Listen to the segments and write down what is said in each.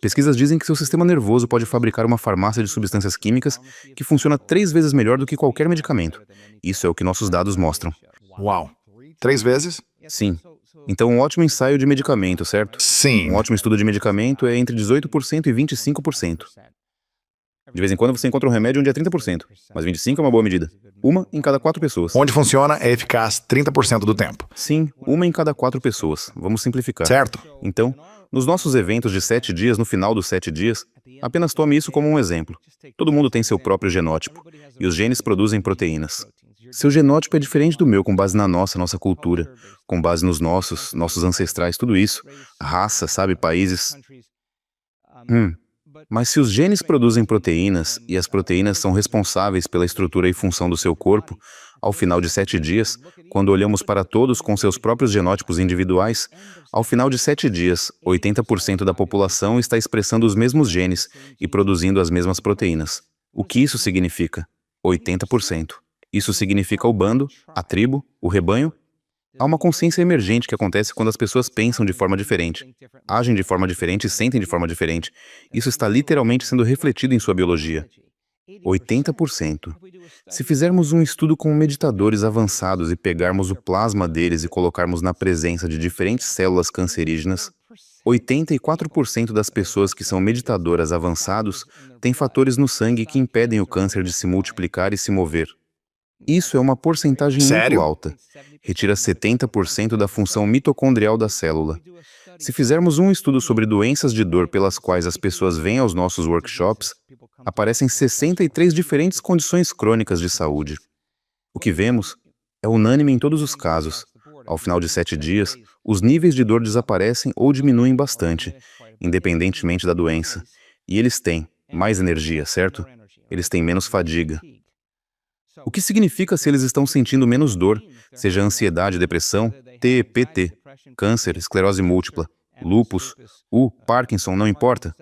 Pesquisas dizem que seu sistema nervoso pode fabricar uma farmácia de substâncias químicas que funciona 3 vezes melhor do que qualquer medicamento. Isso é o que nossos dados mostram. Uau. 3 vezes? Sim. Então, um ótimo ensaio de medicamento, certo? Sim. Um ótimo estudo de medicamento é entre 18% e 25%. De vez em quando você encontra um remédio onde é 30%, mas 25% é uma boa medida. Uma em cada 4 pessoas. Onde funciona é eficaz 30% do tempo. Sim, uma em cada 4 pessoas. Vamos simplificar. Certo? Então, nos nossos eventos de 7 dias, no final dos 7 dias, apenas tome isso como um exemplo. Todo mundo tem seu próprio genótipo, e os genes produzem proteínas. Seu genótipo é diferente do meu com base na nossa cultura, com base nos nossos ancestrais, tudo isso. Raça, sabe, países. Mas se os genes produzem proteínas, e as proteínas são responsáveis pela estrutura e função do seu corpo, ao final de 7 dias, quando olhamos para todos com seus próprios genótipos individuais, ao final de 7 dias, 80% da população está expressando os mesmos genes e produzindo as mesmas proteínas. O que isso significa? 80%. Isso significa o bando, a tribo, o rebanho. Há uma consciência emergente que acontece quando as pessoas pensam de forma diferente, agem de forma diferente e sentem de forma diferente. Isso está literalmente sendo refletido em sua biologia. 80%. Se fizermos um estudo com meditadores avançados e pegarmos o plasma deles e colocarmos na presença de diferentes células cancerígenas, 84% das pessoas que são meditadoras avançados têm fatores no sangue que impedem o câncer de se multiplicar e se mover. Isso é uma porcentagem Sério? muito alta. Retira 70% da função mitocondrial da célula. Se fizermos um estudo sobre doenças de dor pelas quais as pessoas vêm aos nossos workshops, aparecem 63 diferentes condições crônicas de saúde. O que vemos é unânime em todos os casos. Ao final de 7 dias, os níveis de dor desaparecem ou diminuem bastante, independentemente da doença. E eles têm mais energia, certo? Eles têm menos fadiga. O que significa se eles estão sentindo menos dor, seja ansiedade, depressão, TPT, câncer, esclerose múltipla, lúpus, Parkinson, não importa?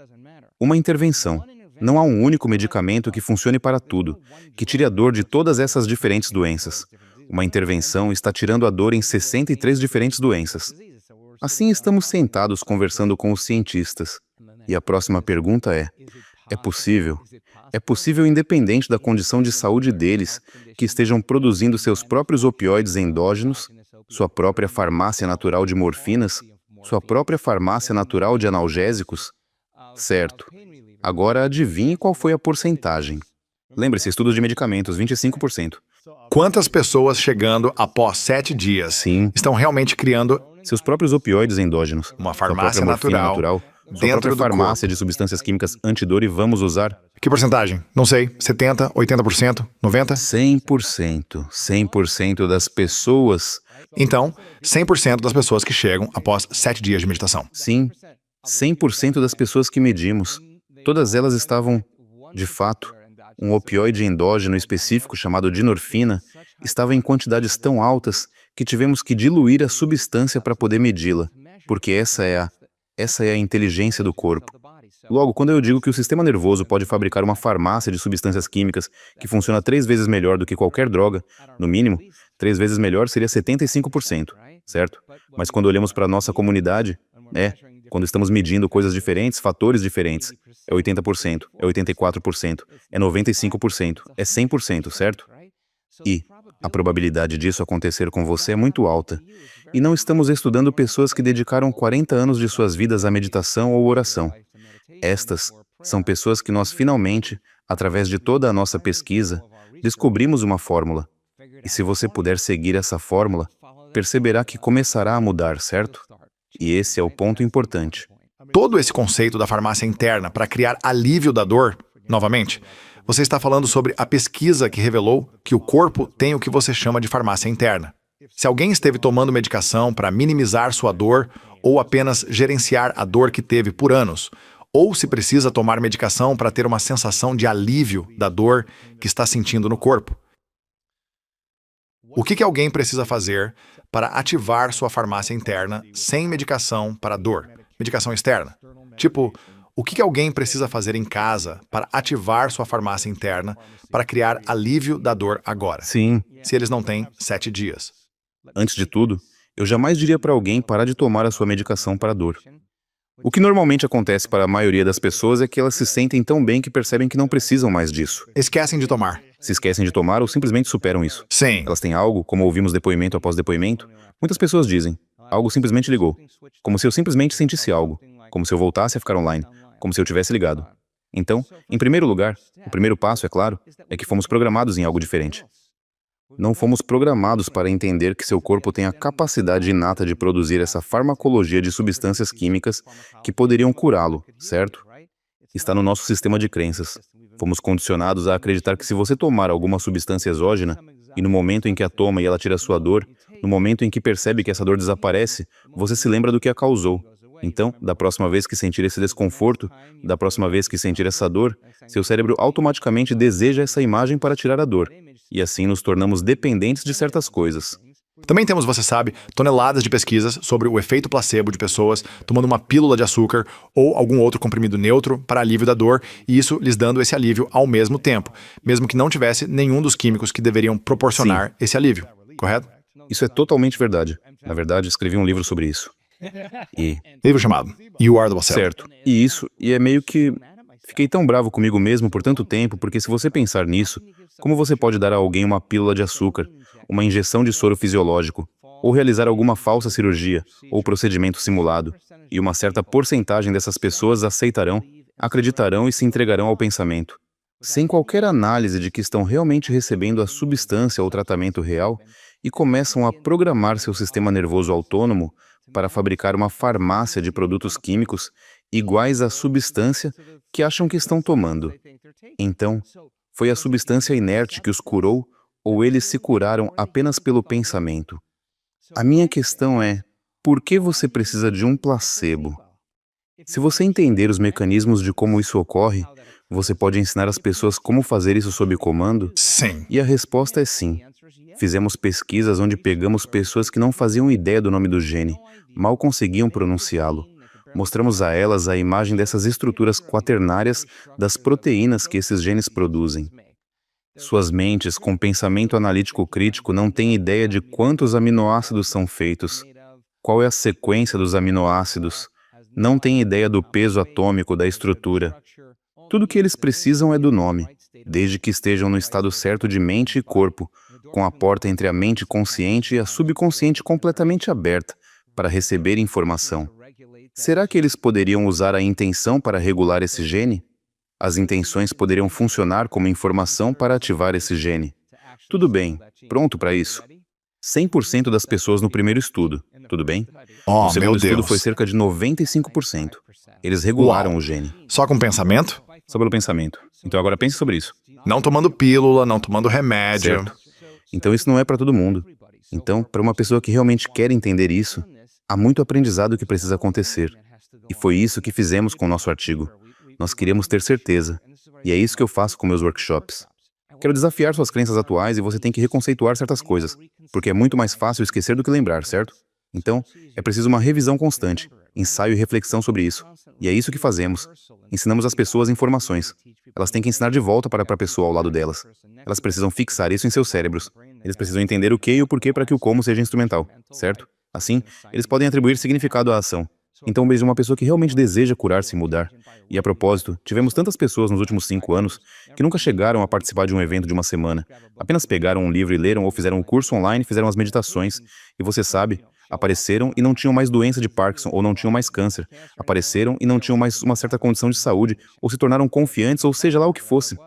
Uma intervenção. Não há um único medicamento que funcione para tudo, que tire a dor de todas essas diferentes doenças. Uma intervenção está tirando a dor em 63 diferentes doenças. Assim estamos sentados conversando com os cientistas. E a próxima pergunta é: é possível? É possível independente da condição de saúde deles, que estejam produzindo seus próprios opioides endógenos, sua própria farmácia natural de morfinas, sua própria farmácia natural de analgésicos? Certo. Agora adivinhe qual foi a porcentagem. Lembre-se, estudos de medicamentos, 25%. Quantas pessoas chegando após 7 dias Sim. estão realmente criando Seus próprios opioides endógenos. uma Sua farmácia própria morfina natural sua dentro própria do farmácia corpo? de substâncias químicas antidor e vamos usar? Que porcentagem? Não sei. 70%, 80%, 90%? 100%. 100% das pessoas. Então, 100% das pessoas que chegam após 7 dias de meditação. Sim. 100% das pessoas que medimos. Todas elas estavam, de fato, um opioide endógeno específico chamado dinorfina estava em quantidades tão altas que tivemos que diluir a substância para poder medi-la, porque essa é a inteligência do corpo. Logo, quando eu digo que o sistema nervoso pode fabricar uma farmácia de substâncias químicas que funciona 3 vezes melhor do que qualquer droga, no mínimo, 3 vezes melhor seria 75%, certo? Mas quando olhamos para a nossa comunidade, quando estamos medindo coisas diferentes, fatores diferentes, é 80%, é 84%, é 95%, é 100%, certo? E a probabilidade disso acontecer com você é muito alta. E não estamos estudando pessoas que dedicaram 40 anos de suas vidas à meditação ou oração. Estas são pessoas que nós finalmente, através de toda a nossa pesquisa, descobrimos uma fórmula. E se você puder seguir essa fórmula, perceberá que começará a mudar, certo? E esse é o ponto importante. Todo esse conceito da farmácia interna para criar alívio da dor, novamente, você está falando sobre a pesquisa que revelou que o corpo tem o que você chama de farmácia interna. Se alguém esteve tomando medicação para minimizar sua dor ou apenas gerenciar a dor que teve por anos, ou se precisa tomar medicação para ter uma sensação de alívio da dor que está sentindo no corpo. O que alguém precisa fazer para ativar sua farmácia interna sem medicação para dor? Medicação externa? Tipo, o que alguém precisa fazer em casa para ativar sua farmácia interna para criar alívio da dor agora? Sim. Se eles não têm 7 dias. Antes de tudo, eu jamais diria para alguém parar de tomar a sua medicação para a dor. O que normalmente acontece para a maioria das pessoas é que elas se sentem tão bem que percebem que não precisam mais disso. Esquecem de tomar. Se esquecem de tomar ou simplesmente superam isso. Sim. Elas têm algo, como ouvimos depoimento após depoimento, muitas pessoas dizem, algo simplesmente ligou. Como se eu simplesmente sentisse algo. Como se eu voltasse a ficar online. Como se eu tivesse ligado. Então, em primeiro lugar, o primeiro passo, é claro, é que fomos programados em algo diferente. Não fomos programados para entender que seu corpo tem a capacidade inata de produzir essa farmacologia de substâncias químicas que poderiam curá-lo, certo? Está no nosso sistema de crenças. Fomos condicionados a acreditar que se você tomar alguma substância exógena, e no momento em que a toma e ela tira sua dor, no momento em que percebe que essa dor desaparece, você se lembra do que a causou. Então, da próxima vez que sentir esse desconforto, da próxima vez que sentir essa dor, seu cérebro automaticamente deseja essa imagem para tirar a dor. E assim nos tornamos dependentes de certas coisas. Também temos, você sabe, toneladas de pesquisas sobre o efeito placebo de pessoas tomando uma pílula de açúcar ou algum outro comprimido neutro para alívio da dor, e isso lhes dando esse alívio ao mesmo tempo, mesmo que não tivesse nenhum dos químicos que deveriam proporcionar esse alívio, correto? Isso é totalmente verdade. Na verdade, escrevi um livro sobre isso. Livro chamado You Are the Placebo. Certo. E é meio que... Fiquei tão bravo comigo mesmo por tanto tempo, porque se você pensar nisso, como você pode dar a alguém uma pílula de açúcar, uma injeção de soro fisiológico, ou realizar alguma falsa cirurgia, ou procedimento simulado, e uma certa porcentagem dessas pessoas aceitarão, acreditarão e se entregarão ao pensamento, sem qualquer análise de que estão realmente recebendo a substância ou tratamento real, e começam a programar seu sistema nervoso autônomo para fabricar uma farmácia de produtos químicos iguais à substância que acham que estão tomando. Então, foi a substância inerte que os curou ou eles se curaram apenas pelo pensamento? A minha questão é, por que você precisa de um placebo? Se você entender os mecanismos de como isso ocorre, você pode ensinar as pessoas como fazer isso sob comando? Sim. E a resposta é sim. Fizemos pesquisas onde pegamos pessoas que não faziam ideia do nome do gene, mal conseguiam pronunciá-lo. Mostramos a elas a imagem dessas estruturas quaternárias das proteínas que esses genes produzem. Suas mentes, com pensamento analítico crítico, não têm ideia de quantos aminoácidos são feitos, qual é a sequência dos aminoácidos, não têm ideia do peso atômico da estrutura. Tudo o que eles precisam é do nome, desde que estejam no estado certo de mente e corpo, com a porta entre a mente consciente e a subconsciente completamente aberta para receber informação. Será que eles poderiam usar a intenção para regular esse gene? As intenções poderiam funcionar como informação para ativar esse gene. Tudo bem, pronto para isso. 100% das pessoas no primeiro estudo, tudo bem? Oh, No segundo meu estudo Deus. foi cerca de 95%. Eles regularam o gene, Só com pensamento? só pelo pensamento. Então agora pense sobre isso. Não tomando pílula, não tomando remédio. Certo. Então isso não é para todo mundo. Então, para uma pessoa que realmente quer entender isso, há muito aprendizado que precisa acontecer. E foi isso que fizemos com o nosso artigo. Nós queríamos ter certeza. E é isso que eu faço com meus workshops. Quero desafiar suas crenças atuais e você tem que reconceituar certas coisas, porque é muito mais fácil esquecer do que lembrar, certo? Então, é preciso uma revisão constante, ensaio e reflexão sobre isso. E é isso que fazemos. Ensinamos as pessoas informações. Elas têm que ensinar de volta para a pessoa ao lado delas. Elas precisam fixar isso em seus cérebros. Eles precisam entender o que e o porquê para que o como seja instrumental, certo? Assim, eles podem atribuir significado à ação. Então veja uma pessoa que realmente deseja curar-se e mudar. E a propósito, tivemos tantas pessoas nos últimos 5 anos que nunca chegaram a participar de um evento de uma semana. Apenas pegaram um livro e leram ou fizeram um curso online, fizeram as meditações. E você sabe, apareceram e não tinham mais doença de Parkinson ou não tinham mais câncer. Apareceram e não tinham mais uma certa condição de saúde ou se tornaram confiantes ou seja lá o que fosse.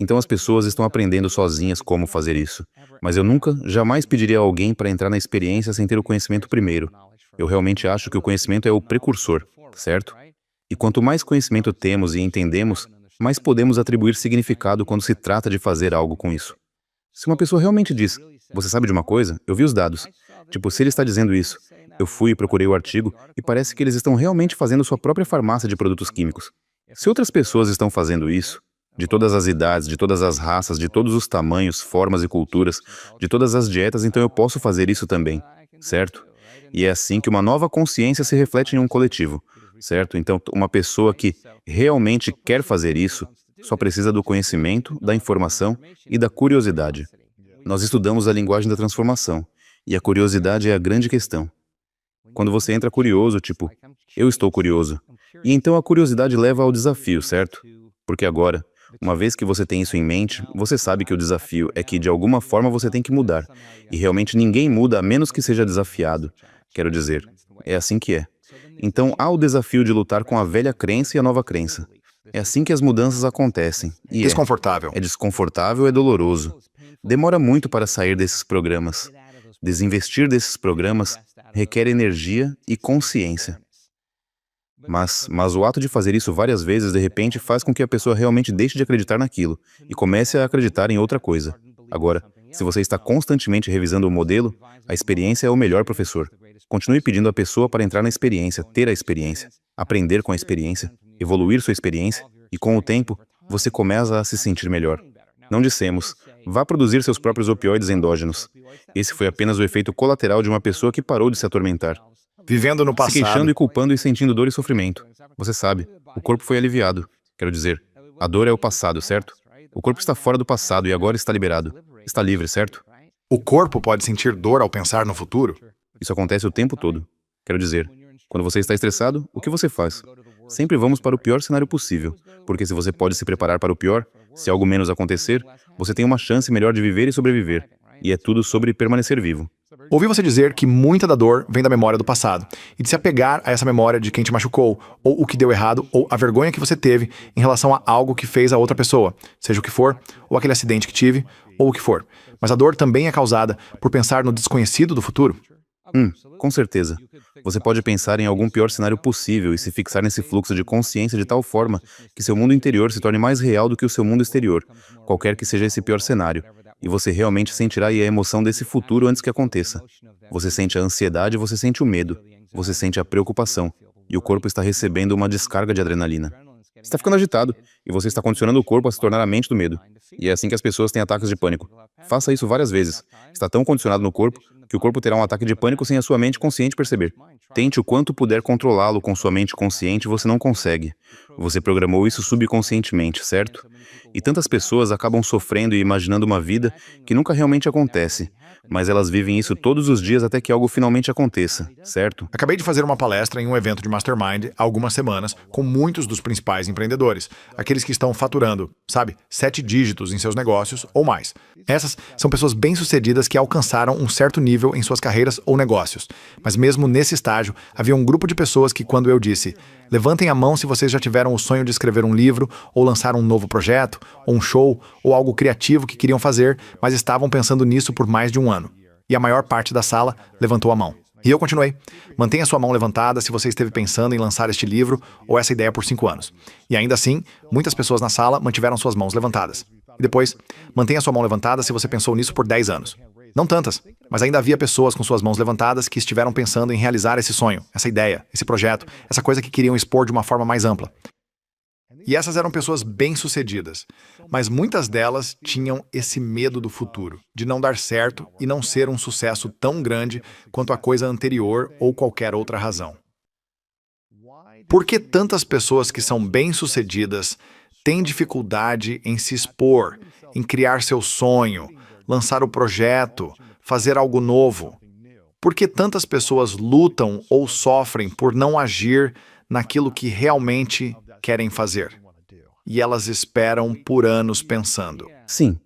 Então as pessoas estão aprendendo sozinhas como fazer isso. Mas eu nunca, jamais pediria a alguém para entrar na experiência sem ter o conhecimento primeiro. Eu realmente acho que o conhecimento é o precursor, certo? E quanto mais conhecimento temos e entendemos, mais podemos atribuir significado quando se trata de fazer algo com isso. Se uma pessoa realmente diz, você sabe de uma coisa? Eu vi os dados. Tipo, se ele está dizendo isso, eu fui e procurei o artigo e parece que eles estão realmente fazendo sua própria farmácia de produtos químicos. Se outras pessoas estão fazendo isso, de todas as idades, de todas as raças, de todos os tamanhos, formas e culturas, de todas as dietas, então eu posso fazer isso também, certo? E é assim que uma nova consciência se reflete em um coletivo, certo? Então, uma pessoa que realmente quer fazer isso só precisa do conhecimento, da informação e da curiosidade. Nós estudamos a linguagem da transformação, e a curiosidade é a grande questão. Quando você entra curioso, tipo, eu estou curioso. E então a curiosidade leva ao desafio, certo? Porque agora, uma vez que você tem isso em mente, você sabe que o desafio é que de alguma forma você tem que mudar. E realmente ninguém muda a menos que seja desafiado. Quero dizer, é assim que é. Então há o desafio de lutar com a velha crença e a nova crença. É assim que as mudanças acontecem. E Desconfortável. é desconfortável, é doloroso. Demora muito para sair desses programas. Desinvestir desses programas requer energia e consciência. Mas o ato de fazer isso várias vezes, de repente, faz com que a pessoa realmente deixe de acreditar naquilo e comece a acreditar em outra coisa. Agora, se você está constantemente revisando o modelo, a experiência é o melhor professor. Continue pedindo à pessoa para entrar na experiência, ter a experiência, aprender com a experiência, evoluir sua experiência, e com o tempo, você começa a se sentir melhor. Não dissemos, vá produzir seus próprios opioides endógenos. Esse foi apenas o efeito colateral de uma pessoa que parou de se atormentar. Vivendo no Se queixando passado. e culpando e sentindo dor e sofrimento. Você sabe, o corpo foi aliviado. Quero dizer, a dor é o passado, certo? O corpo está fora do passado e agora está liberado. Está livre, certo? O corpo pode sentir dor ao pensar no futuro? Isso acontece o tempo todo. Quero dizer, quando você está estressado, o que você faz? Sempre vamos para o pior cenário possível, porque se você pode se preparar para o pior, se algo menos acontecer, você tem uma chance melhor de viver e sobreviver. E é tudo sobre permanecer vivo. Ouvi você dizer que muita da dor vem da memória do passado, e de se apegar a essa memória de quem te machucou, ou o que deu errado, ou a vergonha que você teve em relação a algo que fez a outra pessoa, seja o que for, ou aquele acidente que tive, ou o que for. Mas a dor também é causada por pensar no desconhecido do futuro? Com certeza. Você pode pensar em algum pior cenário possível e se fixar nesse fluxo de consciência de tal forma que seu mundo interior se torne mais real do que o seu mundo exterior, qualquer que seja esse pior cenário. E você realmente sentirá a emoção desse futuro antes que aconteça. Você sente a ansiedade, você sente o medo, você sente a preocupação, e o corpo está recebendo uma descarga de adrenalina. Está ficando agitado, e você está condicionando o corpo a se tornar a mente do medo. E é assim que as pessoas têm ataques de pânico. Faça isso várias vezes. Está tão condicionado no corpo que o corpo terá um ataque de pânico sem a sua mente consciente perceber. Tente o quanto puder controlá-lo com sua mente consciente, você não consegue. Você programou isso subconscientemente, certo? E tantas pessoas acabam sofrendo e imaginando uma vida que nunca realmente acontece, mas elas vivem isso todos os dias até que algo finalmente aconteça, certo? Acabei de fazer uma palestra em um evento de Mastermind há algumas semanas com muitos dos principais empreendedores, aqueles que estão faturando, 7 dígitos em seus negócios ou mais. Essas são pessoas bem-sucedidas que alcançaram um certo nível em suas carreiras ou negócios. Mas mesmo nesse estágio, havia um grupo de pessoas que, quando eu disse, levantem a mão se vocês já tiveram o sonho de escrever um livro, ou lançar um novo projeto, ou um show, ou algo criativo que queriam fazer, mas estavam pensando nisso por mais de um ano. E a maior parte da sala levantou a mão. E eu continuei. Mantenha sua mão levantada se você esteve pensando em lançar este livro ou essa ideia por 5 anos. E ainda assim, muitas pessoas na sala mantiveram suas mãos levantadas. E depois, mantenha sua mão levantada se você pensou nisso por 10 anos. Não tantas, mas ainda havia pessoas com suas mãos levantadas que estiveram pensando em realizar esse sonho, essa ideia, esse projeto, essa coisa que queriam expor de uma forma mais ampla. E essas eram pessoas bem-sucedidas, mas muitas delas tinham esse medo do futuro, de não dar certo e não ser um sucesso tão grande quanto a coisa anterior ou qualquer outra razão. Por que tantas pessoas que são bem-sucedidas têm dificuldade em se expor, em criar seu sonho, lançar o projeto, fazer algo novo? Por que tantas pessoas lutam ou sofrem por não agir naquilo que realmente querem fazer? E elas esperam por anos pensando. Sim.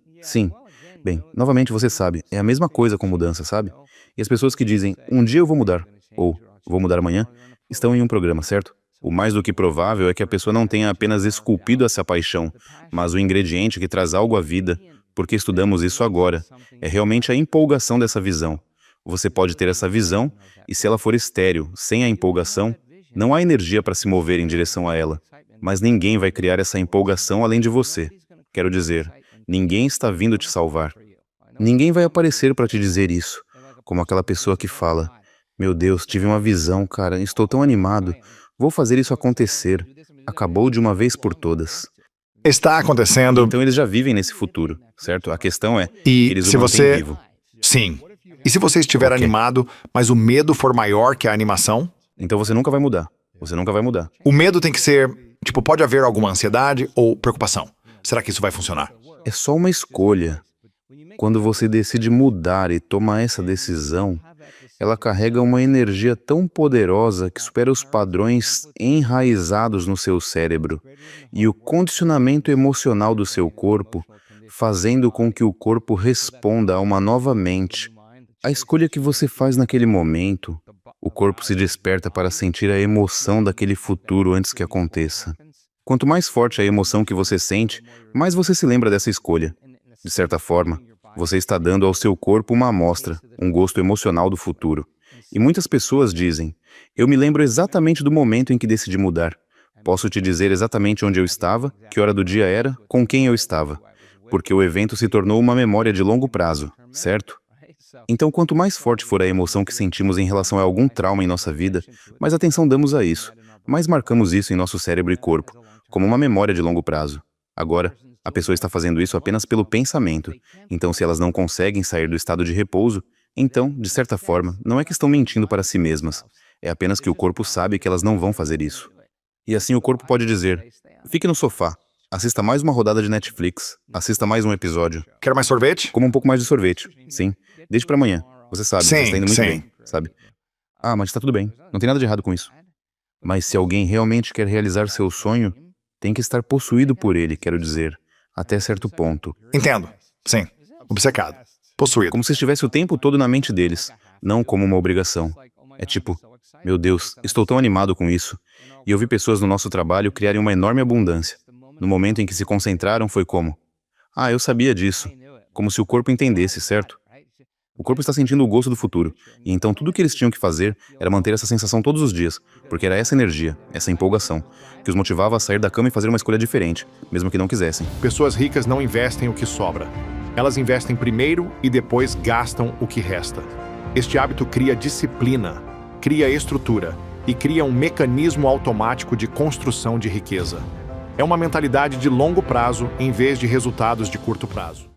Bem, novamente você sabe, é a mesma coisa com mudança, sabe? E as pessoas que dizem, um dia eu vou mudar, ou vou mudar amanhã, estão em um programa, certo? O mais do que provável é que a pessoa não tenha apenas esculpido essa paixão, mas o ingrediente que traz algo à vida, porque estudamos isso agora, é realmente a empolgação dessa visão. Você pode ter essa visão, e se ela for estéril, sem a empolgação, não há energia para se mover em direção a ela. Mas ninguém vai criar essa empolgação além de você. Quero dizer, ninguém está vindo te salvar. Ninguém vai aparecer para te dizer isso, como aquela pessoa que fala, meu Deus, tive uma visão, cara, estou tão animado, vou fazer isso acontecer. Acabou de uma vez por todas. Está acontecendo. Então eles já vivem nesse futuro, certo? A questão é, E eles se o mantêm você... vivo. Sim. E se você estiver animado, mas o medo for maior que a animação? Então você nunca vai mudar. Você nunca vai mudar. O medo tem que ser... pode haver alguma ansiedade ou preocupação. Será que isso vai funcionar? É só uma escolha. Quando você decide mudar e toma essa decisão, ela carrega uma energia tão poderosa que supera os padrões enraizados no seu cérebro e o condicionamento emocional do seu corpo, fazendo com que o corpo responda a uma nova mente. A escolha que você faz naquele momento, o corpo se desperta para sentir a emoção daquele futuro antes que aconteça. Quanto mais forte a emoção que você sente, mais você se lembra dessa escolha. De certa forma, você está dando ao seu corpo uma amostra, um gosto emocional do futuro. E muitas pessoas dizem, eu me lembro exatamente do momento em que decidi mudar. Posso te dizer exatamente onde eu estava, que hora do dia era, com quem eu estava. Porque o evento se tornou uma memória de longo prazo, certo? Então, quanto mais forte for a emoção que sentimos em relação a algum trauma em nossa vida, mais atenção damos a isso, mais marcamos isso em nosso cérebro e corpo, como uma memória de longo prazo. Agora, a pessoa está fazendo isso apenas pelo pensamento. Então, se elas não conseguem sair do estado de repouso, então, de certa forma, não é que estão mentindo para si mesmas. É apenas que o corpo sabe que elas não vão fazer isso. E assim o corpo pode dizer, fique no sofá, assista mais uma rodada de Netflix, assista mais um episódio. Quer mais sorvete? Coma um pouco mais de sorvete. Sim. Deixe pra amanhã. Você sabe, você está indo muito bem, sabe? Ah, mas tá tudo bem. Não tem nada de errado com isso. Mas se alguém realmente quer realizar seu sonho, tem que estar possuído por ele, quero dizer, até certo ponto. Entendo. Sim. Obcecado. Possuído. Como se estivesse o tempo todo na mente deles, não como uma obrigação. É tipo, meu Deus, estou tão animado com isso. E eu vi pessoas no nosso trabalho criarem uma enorme abundância. No momento em que se concentraram foi como, eu sabia disso. Como se o corpo entendesse, certo? O corpo está sentindo o gosto do futuro, e então tudo o que eles tinham que fazer era manter essa sensação todos os dias, porque era essa energia, essa empolgação, que os motivava a sair da cama e fazer uma escolha diferente, mesmo que não quisessem. Pessoas ricas não investem o que sobra. Elas investem primeiro e depois gastam o que resta. Este hábito cria disciplina, cria estrutura e cria um mecanismo automático de construção de riqueza. É uma mentalidade de longo prazo em vez de resultados de curto prazo.